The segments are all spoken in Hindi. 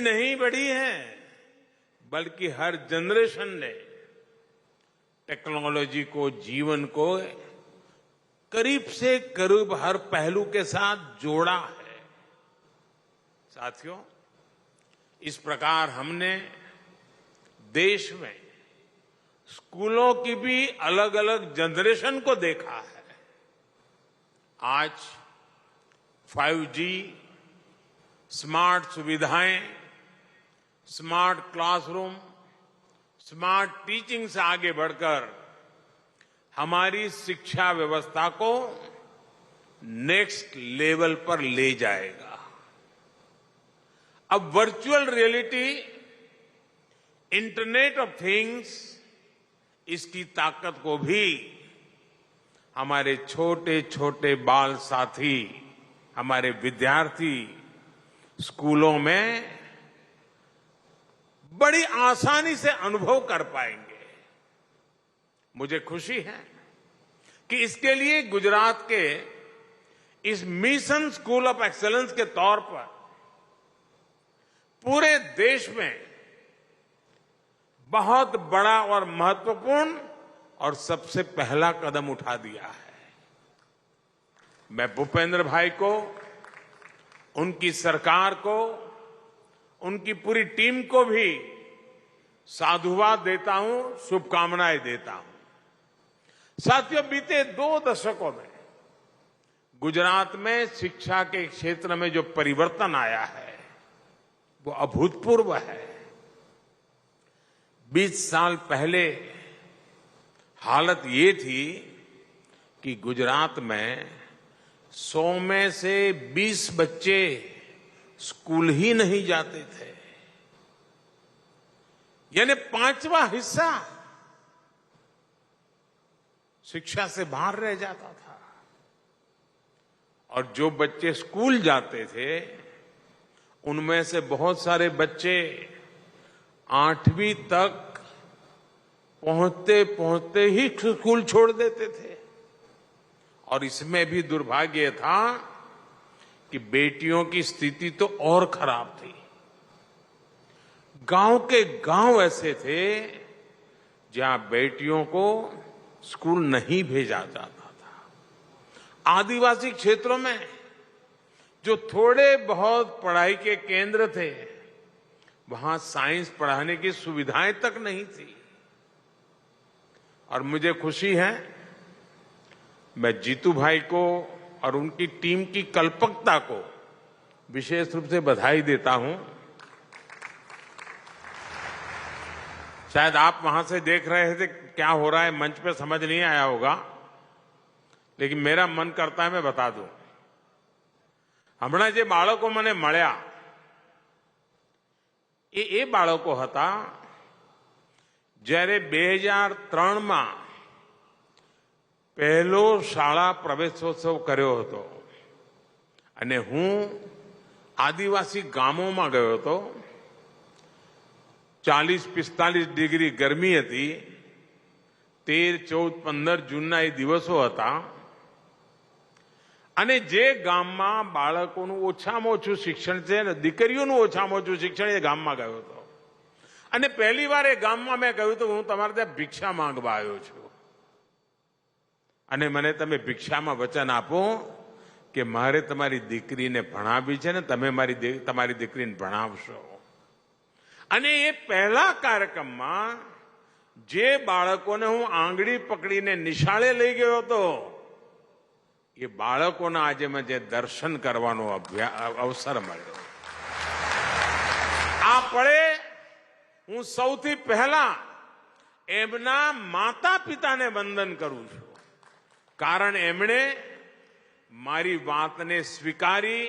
पीढ़ी नहीं बढ़ी है, बल्कि हर जनरेशन ने टेक्नोलॉजी को, जीवन को करीब से करीब हर पहलू के साथ जोड़ा है। साथियों, इस प्रकार हमने देश में स्कूलों की भी अलग अलग जनरेशन को देखा है। आज 5G, स्मार्ट सुविधाएं, स्मार्ट क्लासरूम, स्मार्ट टीचिंग से आगे बढ़कर हमारी शिक्षा व्यवस्था को नेक्स्ट लेवल पर ले जाएगा। अब virtual reality, internet of things, इसकी ताकत को भी हमारे छोटे छोटे बाल साथी, हमारे विद्यार्थी स्कूलों में बड़ी आसानी से अनुभव कर पाएंगे। मुझे खुशी है कि इसके लिए गुजरात के इस मिशन स्कूल ऑफ एक्सीलेंस के तौर पर पूरे देश में बहुत बड़ा और महत्वपूर्ण और सबसे पहला कदम उठा दिया है। मैं भूपेंद्र भाई को, उनकी सरकार को, उनकी पूरी टीम को भी साधुवाद देता हूं, शुभकामनाएं देता हूं। साथियों, बीते 2 दशकों में गुजरात में शिक्षा के क्षेत्र में जो परिवर्तन आया है वो अभूतपूर्व है। 20 साल पहले हालत ये थी कि गुजरात में 100 में से 20 बच्चे स्कूल ही नहीं जाते थे, यानी 5वां हिस्सा शिक्षा से बाहर रह जाता था। और जो बच्चे स्कूल जाते थे उनमें से बहुत सारे बच्चे 8वीं तक पहुंचते पहुंचते ही स्कूल छोड़ देते थे। और इसमें भी दुर्भाग्य था कि बेटियों की स्थिति तो और खराब थी। गांव के गांव ऐसे थे जहां बेटियों को स्कूल नहीं भेजा जाता था। आदिवासी क्षेत्रों में जो थोड़े बहुत पढ़ाई के केंद्र थे, वहां साइंस पढ़ाने की सुविधाएं तक नहीं थी। और मुझे खुशी है, मैं जीतू भाई को और उनकी टीम की कल्पकता को विशेष रूप से बधाई देता हूं। शायद आप वहां से देख रहे थे क्या हो रहा है, मंच पे समझ नहीं आया होगा, लेकिन मेरा मन करता है मैं बता दूं। हमણાં જે બાળકો મને મળ્યા એ બાળકો હતા જ્યારે 2003માં પહેલો શાળા પ્રવેશોત્સવ કર્યો હતો અને હું આદિવાસી ગામોમાં ગયો હતો। 40-45 ડિગ્રી ગરમી હતી। 13, 14, 15 જૂનના એ દિવસો હતા। અને જે ગામમાં બાળકોનું ઓછામાં ઓછું શિક્ષણ છે ને દીકરીઓનું ઓછામાં ઓછું શિક્ષણ એ ગામમાં ગયો હતો। અને પહેલી વાર એ ગામમાં મેં કહ્યું હતું હું તમારે ત્યાં ભિક્ષા માંગવા આવ્યો છું અને મને તમે ભિક્ષામાં વચન આપો કે મારે તમારી દીકરીને ભણાવવી છે ને તમે તમારી દીકરીને ભણાવશો। અને એ પહેલા કાર્યક્રમમાં જે બાળકોને હું આંગળી પકડીને નિશાળે લઈ ગયો હતો એ બાળકોના આજે મને દર્શન કરવાનો અવસર મળ્યો। આ પળે હું સૌથી પહેલા એમના માતા પિતાને વંદન કરું છું, કારણ એમણે મારી વાતને સ્વીકારી।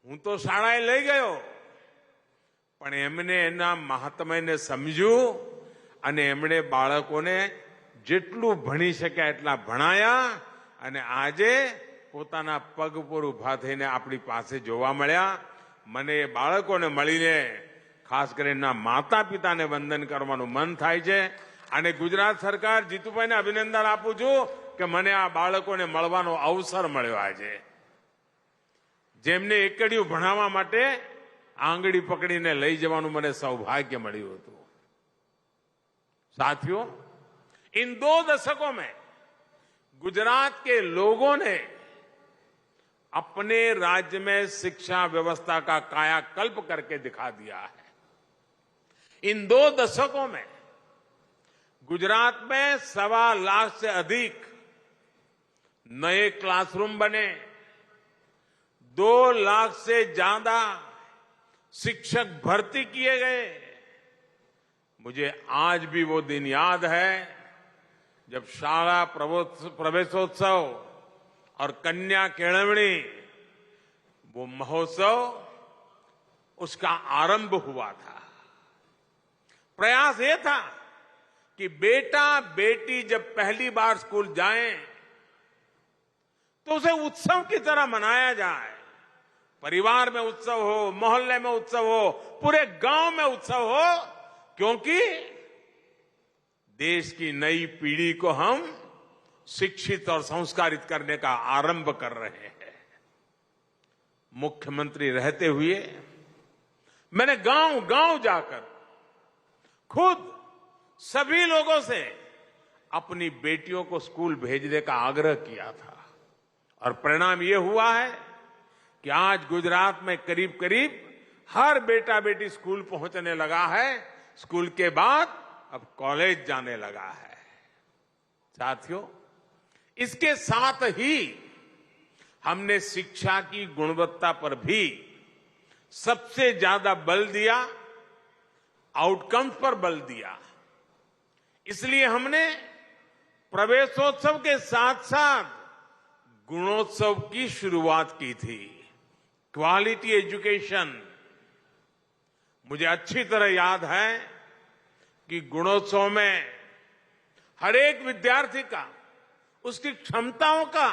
હું તો શાળાએ લઈ ગયો પણ એમને એના મહાત્મ્યને સમજ્યું અને એમણે બાળકોને જેટલું ભણી શક્યા એટલા ભણાયા અને આજે પોતાના પગ પર ઊભા થઈને આપણી પાસે જોવા મળ્યા। મને એ બાળકોને મળીને ખાસ કરીને માતા પિતાને વંદન કરવાનું મન થાય છે અને ગુજરાત સરકાર જીતુભાઈને અભિનંદન આપું છું કે મને આ બાળકોને મળવાનો અવસર મળ્યો આજે। જેમને એકડિયું ભણાવવા માટે આંગળી પકડીને લઈ જવાનું મને સૌભાગ્ય મળ્યું હતું। साथियों, इन 2 दशकों में गुजरात के लोगों ने अपने राज्य में शिक्षा व्यवस्था का कायाकल्प करके दिखा दिया है। इन 2 दशकों में गुजरात में 1.25 लाख से अधिक नए क्लासरूम बने, 2 लाख से ज्यादा शिक्षक भर्ती किए गए। मुझे आज भी वो दिन याद है जब शाला प्रवेशोत्सव और कन्या केळवणी वो महोत्सव उसका आरंभ हुआ था। प्रयास ये था कि बेटा बेटी जब पहली बार स्कूल जाएं तो उसे उत्सव की तरह मनाया जाए। परिवार में उत्सव हो, मोहल्ले में उत्सव हो, पूरे गांव में उत्सव हो, क्योंकि देश की नई पीढ़ी को हम शिक्षित और संस्कारित करने का आरंभ कर रहे हैं। मुख्यमंत्री रहते हुए मैंने गांव गांव जाकर खुद सभी लोगों से अपनी बेटियों को स्कूल भेजने का आग्रह किया था और परिणाम यह हुआ है कि आज गुजरात में करीब करीब हर बेटा बेटी स्कूल पहुंचने लगा है। स्कूल के बाद अब कॉलेज जाने लगा है। साथियों, इसके साथ ही हमने शिक्षा की गुणवत्ता पर भी सबसे ज्यादा बल दिया, आउटकम्स पर बल दिया। इसलिए हमने प्रवेशोत्सव के साथ साथ गुणोत्सव की शुरुआत की थी। Quality education. मुझे अच्छी तरह याद है कि गुणोत्सव में हर एक विद्यार्थी का, उसकी क्षमताओं का,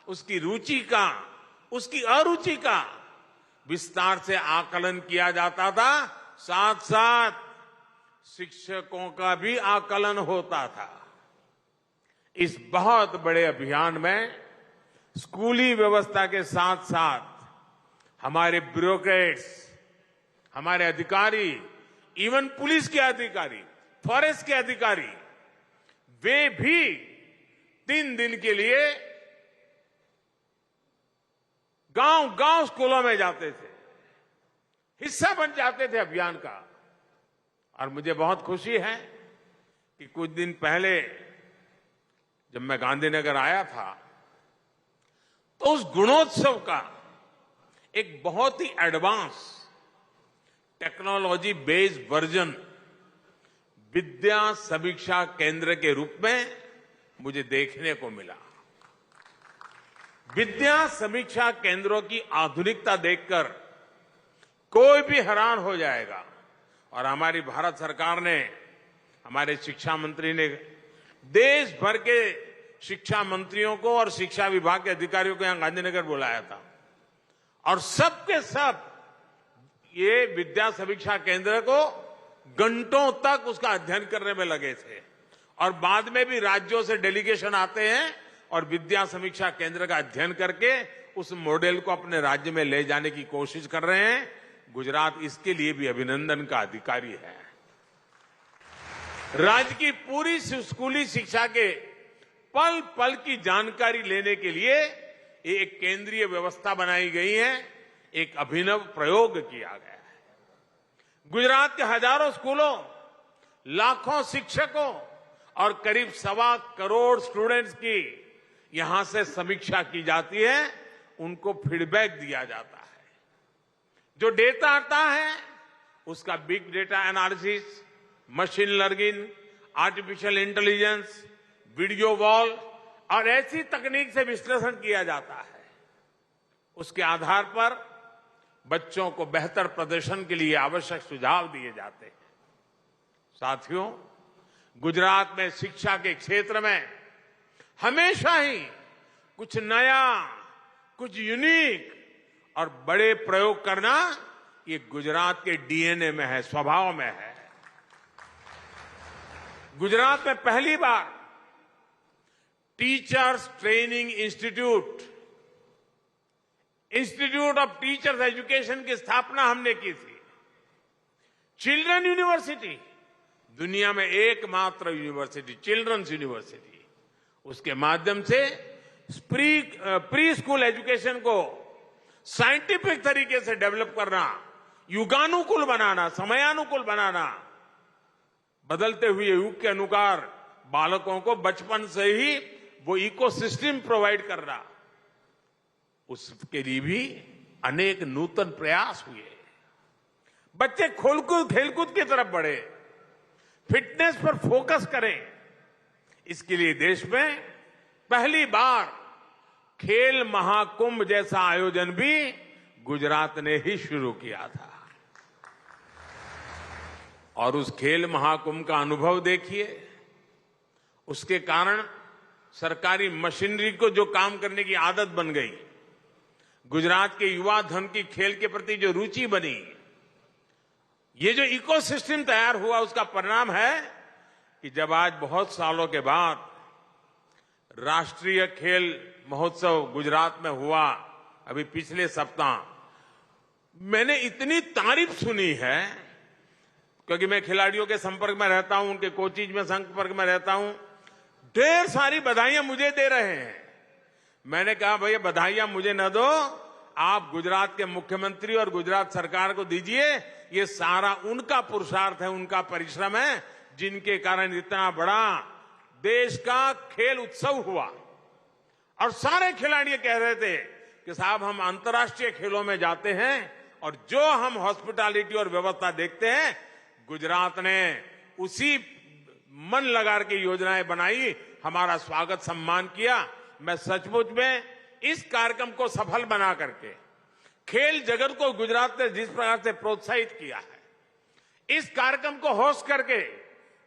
उसकी रुचि का, उसकी अरुचि का विस्तार से आकलन किया जाता था। साथ साथ शिक्षकों का भी आकलन होता था। इस बहुत बड़े अभियान में स्कूली व्यवस्था के साथ साथ हमारे ब्यूरोक्रेट्स, हमारे अधिकारी, इवन पुलिस के अधिकारी, फॉरेस्ट के अधिकारी, वे भी 3 दिन के लिए गांव गांव स्कूलों में जाते थे, हिस्सा बन जाते थे अभियान का। और मुझे बहुत खुशी है कि कुछ दिन पहले जब मैं गांधीनगर आया था तो उस गुणोत्सव का एक बहुत ही एडवांस टेक्नोलॉजी बेस्ड वर्जन विद्या समीक्षा केंद्र के रूप में मुझे देखने को मिला। विद्या समीक्षा केंद्रों की आधुनिकता देखकर कोई भी हैरान हो जाएगा। और हमारी भारत सरकार ने, हमारे शिक्षा मंत्री ने देश भर के शिक्षा मंत्रियों को और शिक्षा विभाग के अधिकारियों को यहां गांधीनगर बुलाया था और सबके सब ये विद्या समीक्षा केंद्र को घंटों तक उसका अध्ययन करने में लगे थे। और बाद में भी राज्यों से डेलीगेशन आते हैं और विद्या समीक्षा केंद्र का अध्ययन करके उस मॉडल को अपने राज्य में ले जाने की कोशिश कर रहे हैं। गुजरात इसके लिए भी अभिनंदन का अधिकारी है। राज्य की पूरी स्कूली शिक्षा के पल पल की जानकारी लेने के लिए एक केंद्रीय व्यवस्था बनाई गई है, एक अभिनव प्रयोग किया गया है। गुजरात के हजारों स्कूलों, लाखों शिक्षकों और करीब 1.25 करोड़ स्टूडेंट्स की यहां से समीक्षा की जाती है, उनको फीडबैक दिया जाता है। जो डेटा आता है उसका big data analysis, machine learning, artificial intelligence, video wall और ऐसी तकनीक से विश्लेषण किया जाता है। उसके आधार पर बच्चों को बेहतर प्रदर्शन के लिए आवश्यक सुझाव दिए जाते हैं। साथियों, गुजरात में शिक्षा के क्षेत्र में हमेशा ही कुछ नया, कुछ यूनिक और बड़े प्रयोग करना ये गुजरात के डीएनए में है, स्वभाव में है। गुजरात में पहली बार teachers training institute institute of teachers education की स्थापना हमने की थी। चिल्ड्रन यूनिवर्सिटी, दुनिया में एकमात्र यूनिवर्सिटी, चिल्ड्रंस यूनिवर्सिटी, उसके माध्यम से प्री स्कूल एजुकेशन को साइंटिफिक तरीके से डेवलप करना, युगानुकूल बनाना, समयानुकूल बनाना, बदलते हुए युग के अनुसार बालकों को बचपन से ही वो इकोसिस्टम प्रोवाइड करना, उसके लिए भी अनेक नूतन प्रयास हुए। बच्चे खेलकूद की तरफ बढ़े, फिटनेस पर फोकस करें। इसके लिए देश में पहली बार खेल महाकुंभ जैसा आयोजन भी गुजरात ने ही शुरू किया था। और उस खेल महाकुंभ का अनुभव देखिए, उसके कारण सरकारी मशीनरी को जो काम करने की आदत बन गई, गुजरात के युवा धन की खेल के प्रति जो रुचि बनी, ये जो इकोसिस्टम तैयार हुआ, उसका परिणाम है कि जब आज बहुत सालों के बाद राष्ट्रीय खेल महोत्सव गुजरात में हुआ, अभी पिछले सप्ताह, मैंने इतनी तारीफ सुनी है, क्योंकि मैं खिलाड़ियों के संपर्क में रहता हूं, उनके कोचिज में संपर्क में रहता हूं, ढेर सारी बधाइयां मुझे दे रहे हैं। मैंने कहा भैया बधाइयां मुझे न दो, आप गुजरात के मुख्यमंत्री और गुजरात सरकार को दीजिए। ये सारा उनका पुरुषार्थ है, उनका परिश्रम है, जिनके कारण इतना बड़ा देश का खेल उत्सव हुआ। और सारे खिलाड़ी कह रहे थे कि साहब हम अंतर्राष्ट्रीय खेलों में जाते हैं और जो हम हॉस्पिटैलिटी और व्यवस्था देखते हैं, गुजरात ने उसी मन लगा के योजनाएं बनाई, हमारा स्वागत सम्मान किया। मैं सचमुच में इस कार्यक्रम को सफल बना करके खेल जगत को गुजरात ने जिस प्रकार से प्रोत्साहित किया है, इस कार्यक्रम को होस्ट करके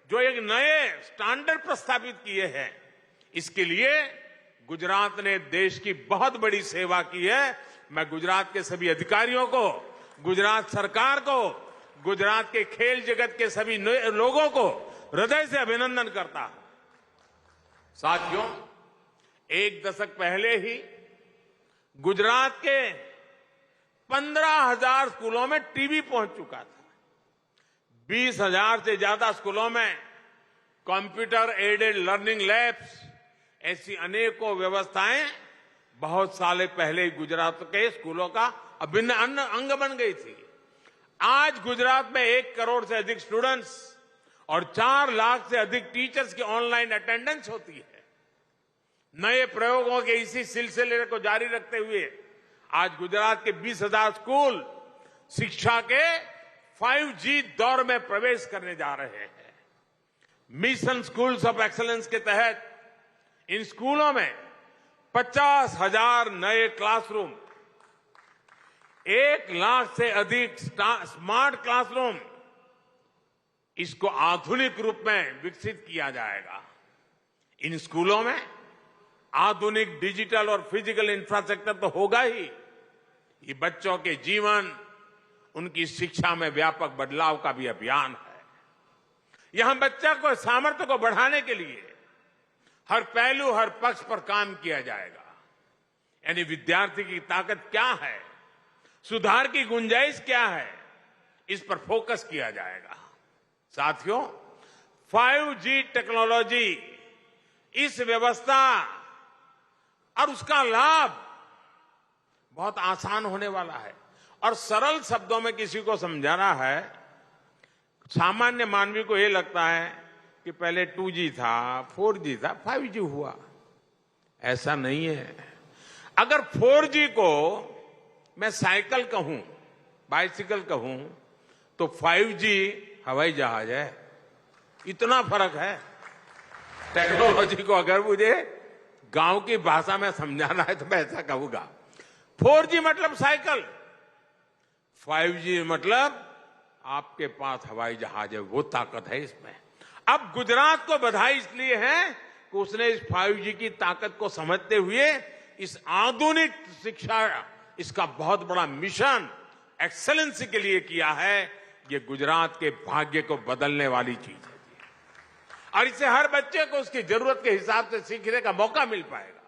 जो एक नए स्टैंडर्ड प्रस्तावित किए हैं, इसके लिए गुजरात ने देश की बहुत बड़ी सेवा की है। मैं गुजरात के सभी अधिकारियों को, गुजरात सरकार को, गुजरात के खेल जगत के सभी लोगों को हृदय से अभिनंदन करता हूं। साथियों, एक दशक पहले ही गुजरात के 15,000 स्कूलों में टीवी पहुंच चुका था। 20,000 से ज्यादा स्कूलों में कंप्यूटर एडेड लर्निंग लैब्स, ऐसी अनेकों व्यवस्थाएं बहुत साल पहले गुजरात के स्कूलों का अभिन्न अंग बन गई थी। आज गुजरात में 1 करोड़ से अधिक स्टूडेंट्स और 4 लाख से अधिक टीचर्स की ऑनलाइन अटेंडेंस होती है। नए प्रयोगों के इसी सिलसिले को जारी रखते हुए आज गुजरात के 20,000 स्कूल शिक्षा के 5G दौर में प्रवेश करने जा रहे हैं। मिशन स्कूल्स ऑफ एक्सीलेंस के तहत इन स्कूलों में 50,000 नए क्लासरूम, 1 लाख से अधिक स्मार्ट क्लासरूम, इसको आधुनिक रूप में विकसित किया जाएगा। इन स्कूलों में आधुनिक डिजिटल और फिजिकल इंफ्रास्ट्रक्चर तो होगा ही, ये बच्चों के जीवन, उनकी शिक्षा में व्यापक बदलाव का भी अभियान है। यहां बच्चा को सामर्थ्य को बढ़ाने के लिए हर पहलू, हर पक्ष पर काम किया जाएगा। यानी विद्यार्थी की ताकत क्या है, सुधार की गुंजाइश क्या है, इस पर फोकस किया जाएगा। साथियों, 5G टेक्नोलॉजी, इस व्यवस्था और उसका लाभ बहुत आसान होने वाला है। और सरल शब्दों में किसी को समझाना है, सामान्य मानवी को यह लगता है कि पहले 2G था, 4G था, 5G हुआ। ऐसा नहीं है। अगर 4G को मैं साइकिल कहूं, बाइसिकल कहूं, तो 5G हवाई जहाज है। इतना फर्क है। टेक्नोलॉजी को अगर मुझे गांव की भाषा में समझाना है तो मैं ऐसा कहूंगा, 4G मतलब साइकिल, 5G मतलब आपके पास हवाई जहाज है, वो ताकत है इसमें। अब गुजरात को बधाई इसलिए है कि उसने इस 5G की ताकत को समझते हुए इस आधुनिक शिक्षा, इसका बहुत बड़ा मिशन एक्सेलेंस के लिए किया है। ये गुजरात के भाग्य को बदलने वाली चीज है और इससे हर बच्चे को उसकी जरूरत के हिसाब से सीखने का मौका मिल पाएगा।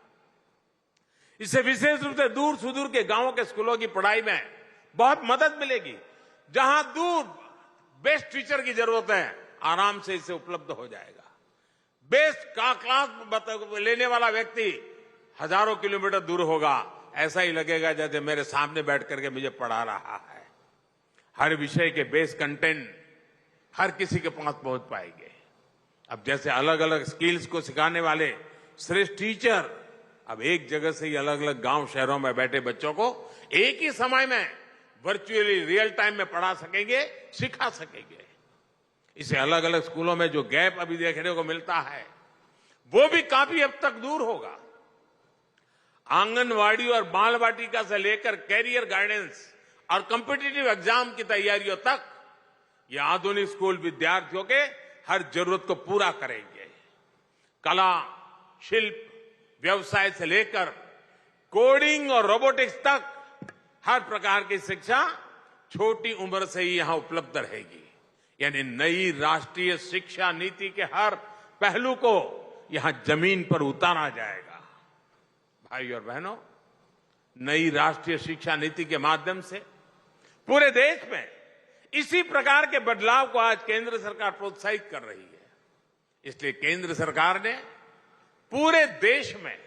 इससे विशेष रूप से दूर सुदूर के गांवों के स्कूलों की पढ़ाई में बहुत मदद मिलेगी। जहां दूर बेस्ट टीचर की जरूरत है, आराम से इसे उपलब्ध हो जाएगा। बेस्ट का क्लास लेने वाला व्यक्ति हजारों किलोमीटर दूर होगा, ऐसा ही लगेगा जैसे मेरे सामने बैठ करके मुझे पढ़ा रहा है। हर विषय के बेस कंटेंट हर किसी के पास पहुंच पाएंगे। अब जैसे अलग अलग स्किल्स को सिखाने वाले श्रेष्ठ टीचर अब एक जगह से ही अलग अलग गांव शहरों में बैठे बच्चों को एक ही समय में वर्चुअली रियल टाइम में पढ़ा सकेंगे, सिखा सकेंगे। इसे अलग अलग स्कूलों में जो गैप अभी देखने को मिलता है वो भी काफी हद तक दूर होगा। आंगनवाड़ी और बाल वाटिका से लेकर कैरियर गाइडेंस और कॉम्पिटिटिव एग्जाम की तैयारियों तक ये आधुनिक स्कूल विद्यार्थियों के हर जरूरत को पूरा करेंगे। कला, शिल्प, व्यवसाय से लेकर कोडिंग और रोबोटिक्स तक हर प्रकार की शिक्षा छोटी उम्र से ही यहां उपलब्ध रहेगी। यानी नई राष्ट्रीय शिक्षा नीति के हर पहलू को यहां जमीन पर उतारा जाएगा। भाई और बहनों, नई राष्ट्रीय शिक्षा नीति के माध्यम से पूरे देश में इसी प्रकार के बदलाव को आज केंद्र सरकार प्रोत्साहित कर रही है। इसलिए केंद्र सरकार ने पूरे देश में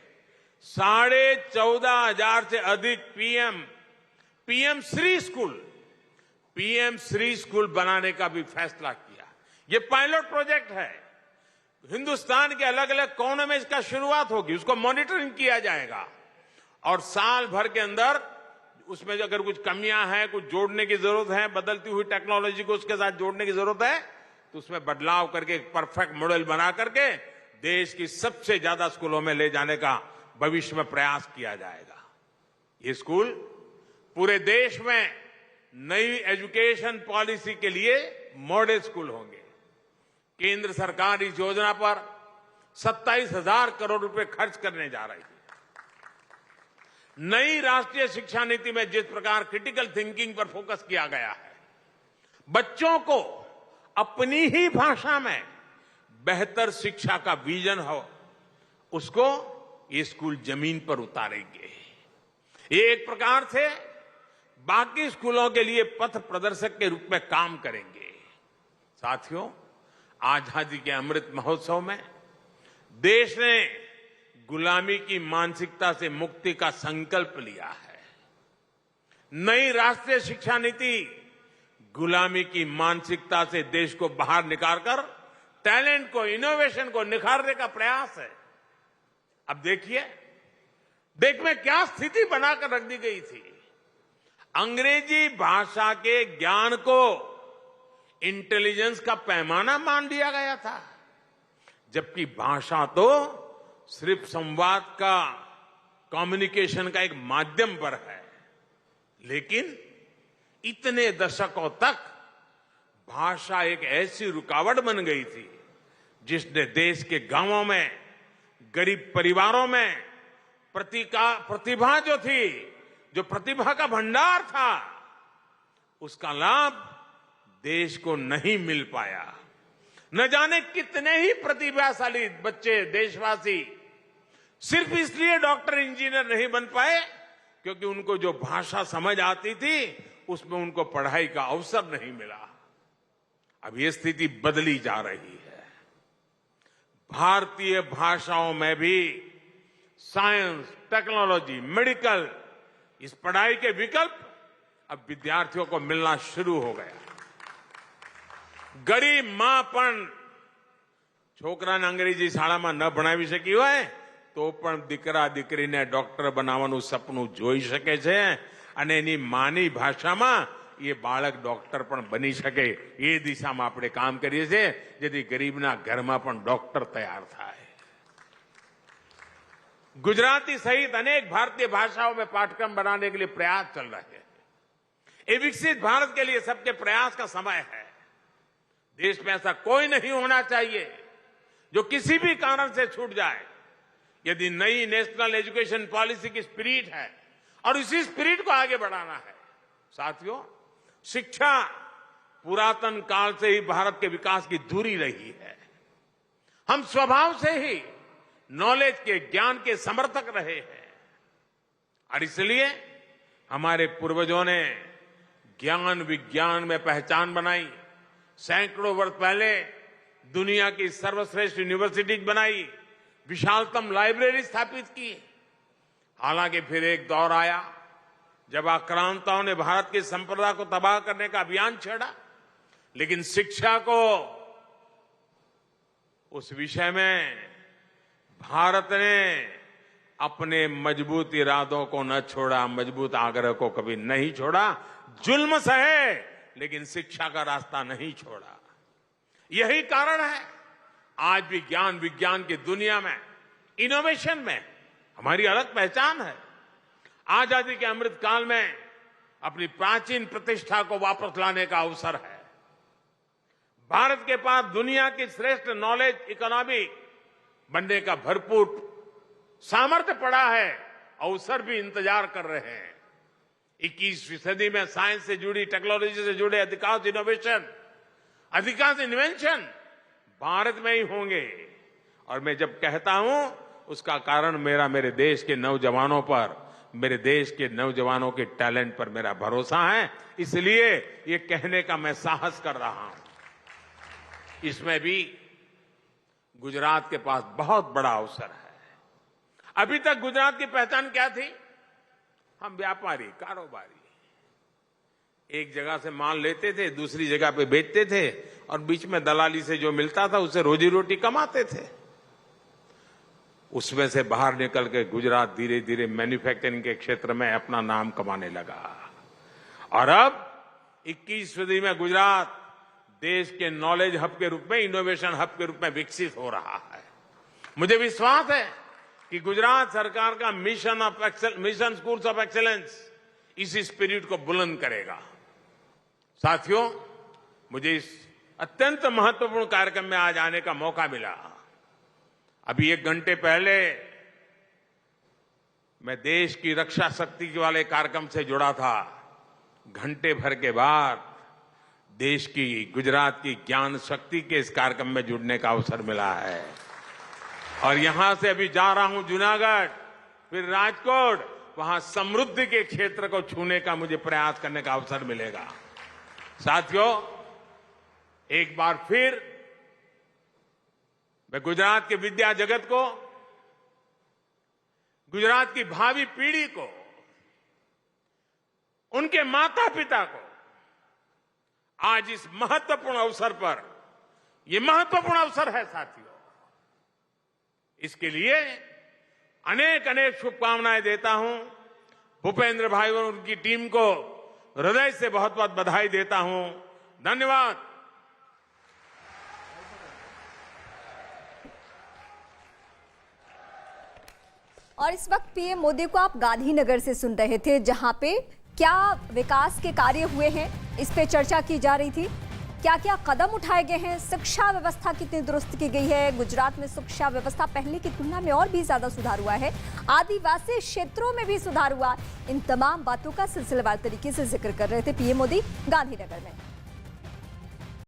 14,500 से अधिक पीएम श्री स्कूल बनाने का भी फैसला किया। ये पायलट प्रोजेक्ट है। हिंदुस्तान के अलग अलग कोनों में इसका शुरुआत होगी, उसको मॉनिटरिंग किया जाएगा और साल भर के अंदर उसमें अगर कुछ कमियां हैं, कुछ जोड़ने की जरूरत है, बदलती हुई टेक्नोलॉजी को उसके साथ जोड़ने की जरूरत है, तो उसमें बदलाव करके एक परफेक्ट मॉडल बना करके देश की सबसे ज्यादा स्कूलों में ले जाने का भविष्य में प्रयास किया जाएगा। ये स्कूल पूरे देश में नई एजुकेशन पॉलिसी के लिए मॉडल स्कूल होंगे। केंद्र सरकार इस योजना पर 27,000 करोड़ रुपए खर्च करने जा रही है। नई राष्ट्रीय शिक्षा नीति में जिस प्रकार क्रिटिकल थिंकिंग पर फोकस किया गया है, बच्चों को अपनी ही भाषा में बेहतर शिक्षा का विजन हो, उसको ये स्कूल जमीन पर उतारेंगे। ये एक प्रकार से बाकी स्कूलों के लिए पथ प्रदर्शक के रूप में काम करेंगे। साथियों, आजादी के अमृत महोत्सव में देश ने गुलामी की मानसिकता से मुक्ति का संकल्प लिया है। नई राष्ट्रीय शिक्षा नीति गुलामी की मानसिकता से देश को बाहर निकालकर टैलेंट को, इनोवेशन को निखारने का प्रयास है। अब देखिए, देश में क्या स्थिति बनाकर रख दी गई थी। अंग्रेजी भाषा के ज्ञान को इंटेलिजेंस का पैमाना मान लिया गया था, जबकि भाषा तो सिर्फ संवाद का, कम्युनिकेशन का एक माध्यम पर है। लेकिन इतने दशकों तक भाषा एक ऐसी रुकावट बन गई थी जिसने देश के गांवों में, गरीब परिवारों में प्रतिभा जो थी, जो प्रतिभा का भंडार था, उसका लाभ देश को नहीं मिल पाया। न जाने कितने ही प्रतिभाशाली बच्चे, देशवासी सिर्फ इसलिए डॉक्टर, इंजीनियर नहीं बन पाए क्योंकि उनको जो भाषा समझ आती थी उसमें उनको पढ़ाई का अवसर नहीं मिला। अब ये स्थिति बदली जा रही है। भारतीय भाषाओं में भी साइंस, टेक्नोलॉजी, मेडिकल, इस पढ़ाई के विकल्प अब विद्यार्थियों को मिलना शुरू हो गया। गरीब मां पण છોકરાને અંગ્રેજી શાળામાં ન ભણાવી શકી હોય તો પણ દીકરા દીકરીને ડોક્ટર બનાવવાનું સપનું જોઈ શકે છે અને એની માની ભાષામાં એ બાળક ડોક્ટર પણ બની શકે, એ દિશામાં આપણે કામ કરીએ છીએ જેથી ગરીબના ઘરમાં પણ ડોક્ટર તૈયાર થાય। गुजराती सहित अनेक भारतीय भाषाओं में पाठ्यक्रम बनाने के लिए प्रयास चल रहे हैं। ये विकसित भारत के लिए सबके प्रयास का समय है। देश में ऐसा कोई नहीं होना चाहिए जो किसी भी कारण से छूट जाए। यदि नई नेशनल एजुकेशन पॉलिसी की स्पिरिट है और इसी स्पिरिट को आगे बढ़ाना है। साथियों, शिक्षा पुरातन काल से ही भारत के विकास की धुरी रही है। हम स्वभाव से ही नॉलेज के, ज्ञान के समर्थक रहे हैं। और इसलिए हमारे पूर्वजों ने ज्ञान विज्ञान में पहचान बनाई, सैकड़ों वर्ष पहले दुनिया की सर्वश्रेष्ठ यूनिवर्सिटीज बनाई, विशालतम लाइब्रेरी स्थापित की। हालांकि फिर एक दौर आया जब आक्रांताओं ने भारत की संप्रदा को तबाह करने का अभियान छेड़ा, लेकिन शिक्षा को उस विषय में भारत ने अपने मजबूत इरादों को न छोड़ा, मजबूत आग्रह को कभी नहीं छोड़ा। जुल्म सहे लेकिन शिक्षा का रास्ता नहीं छोड़ा। यही कारण है आज भी ज्ञान विज्ञान की दुनिया में, इनोवेशन में हमारी अलग पहचान है। आजादी के अमृत काल में अपनी प्राचीन प्रतिष्ठा को वापस लाने का अवसर है। भारत के पास दुनिया की श्रेष्ठ नॉलेज इकोनॉमी बनने का भरपूर सामर्थ्य पड़ा है, अवसर भी इंतजार कर रहे हैं। 21वीं सदी में साइंस से जुड़ी, टेक्नोलॉजी से जुड़े अधिकांश इनोवेशन, अधिकांश इन्वेंशन भारत में ही होंगे। और मैं जब कहता हूं उसका कारण मेरे देश के नौजवानों पर, मेरे देश के नौजवानों के टैलेंट पर मेरा भरोसा है। इसलिए ये कहने का मैं साहस कर रहा हूं। इसमें भी गुजरात के पास बहुत बड़ा अवसर है। अभी तक गुजरात की पहचान क्या थी? हम व्यापारी, कारोबारी, एक जगह से माल लेते थे, दूसरी जगह पे बेचते थे और बीच में दलाली से जो मिलता था उससे रोजी रोटी कमाते थे। उसमें से बाहर निकल के गुजरात धीरे धीरे मैन्युफैक्चरिंग के क्षेत्र में अपना नाम कमाने लगा। और अब 21वीं सदी में गुजरात देश के नॉलेज हब के रूप में, इनोवेशन हब के रूप में विकसित हो रहा है। मुझे विश्वास है कि गुजरात सरकार का मिशन स्कूल्स ऑफ एक्सेलेंस इसी स्पिरिट को बुलंद करेगा। साथियों, मुझे इस अत्यंत महत्वपूर्ण कार्यक्रम में आज आने का मौका मिला। अभी 1 घंटे पहले मैं देश की रक्षा शक्ति वाले कार्यक्रम से जुड़ा था। घंटे भर के बाद देश की, गुजरात की ज्ञान शक्ति के इस कार्यक्रम में जुड़ने का अवसर मिला है। और यहां से अभी जा रहा हूं जूनागढ़, फिर राजकोट, वहां समृद्धि के क्षेत्र को छूने का मुझे प्रयास करने का अवसर मिलेगा। साथियों, एक बार फिर मैं गुजरात के विद्या जगत को, गुजरात की भावी पीढ़ी को, उनके माता पिता को आज इस महत्वपूर्ण अवसर पर, यह महत्वपूर्ण अवसर है साथियों, इसके लिए अनेक अनेक शुभकामनाएं देता हूं। भूपेंद्र भाई और उनकी टीम को हृदय से बहुत बहुत बधाई देता हूं। धन्यवाद। और इस वक्त पीएम मोदी को आप गांधीनगर से सुन रहे थे, जहां पे क्या विकास के कार्य हुए हैं इस पे चर्चा की जा रही थी। क्या क्या कदम उठाए गए हैं, शिक्षा व्यवस्था कितनी दुरुस्त की गई है, गुजरात में शिक्षा व्यवस्था पहले की तुलना में और भी ज्यादा सुधार हुआ है, आदिवासी क्षेत्रों में भी सुधार हुआ। इन तमाम बातों का सिलसिलेवार तरीके से जिक्र कर रहे थे पीएम मोदी गांधीनगर में।